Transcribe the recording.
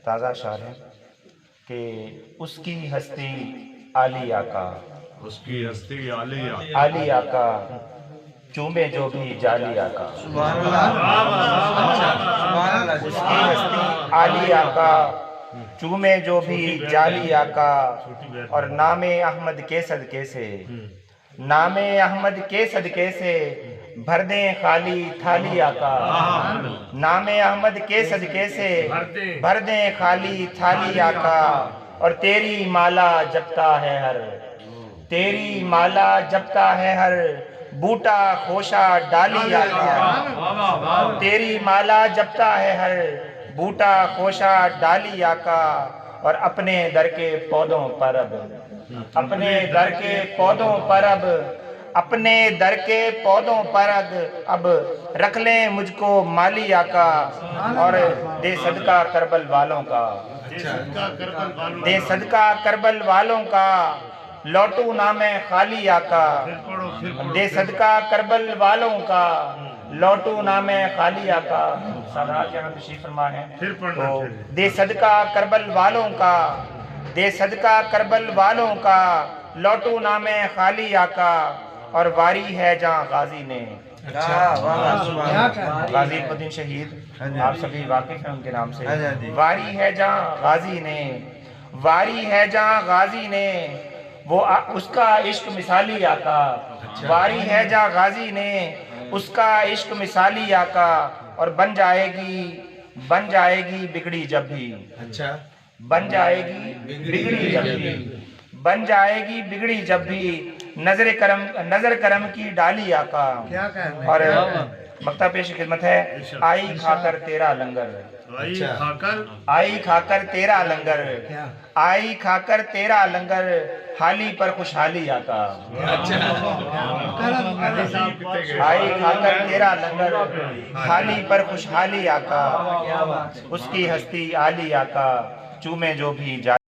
تازہ شعر ہے کہ اس کی ہستی عالی آقا، اس کی ہستی عالی عالی آقا چومے جو بھی جالی آقا، اس کی ہستی عالی آقا چومے جو بھی جالی آقا، اور نام احمد کے صدقے سے، نام احمد کے صدقے سے بھر دیں خالی تھالی آقا، نام احمد کے صدقے سے بھر دیں خالی تھالی آقا، اور تیری مالا جپتا ہے ہر، تیری مالا جپتا ہے ہر بوٹا خوشا ڈالی آقا، تیری مالا جپتا ہے ہر بوٹا خوشا ڈالی آقا، اور اپنے در کے پودوں پر اب، اپنے در کے پودوں پر اب، اپنے در کے پودوں پر اب رکھ لیں مجھ کو مالی آقا، اور دے صدقہ کربل والوں کا، دے صدقہ کربل والوں کا لوٹوں نہ میں خالی آقا، دے صدقہ کربل والوں کا لوٹوں نہ میں خالی آقا۔ سادات یہاں تشریف فرما ہے تو دے صدقہ کربل والوں کا، دے صدقہ کربل والوں کا لوٹوں نہ میں خالی آقا، اور واری ہے جہاں غازی نے، غازی الدین شہید آپ سبھی واقف ہیں ان کے نام سے، واری ہے جہاں غازی نے، واری ہے جہاں غازی نے وہ اس کا عشق مثالی آقا، واری ہے جہاں غازی نے اس کا عشق مثالی آقا، اور بن جائے گی بگڑی جب بھی، بن جائے گی بگڑی جب بھی، بن جائے گی بگڑی جب بھی نظر کرم کی ڈالی آقا، اور مقطع پیش خدمت ہے، آئی کھا کر تیرا لنگر، آئی کھا کر تیرا لنگر، آئی کھا کر تیرا لنگر حالی پر خوشحالی آقا، آئی کھا کر تیرا لنگر حالی پر خوشحالی آقا، اس کی ہستی عالی آقا چومے جو بھی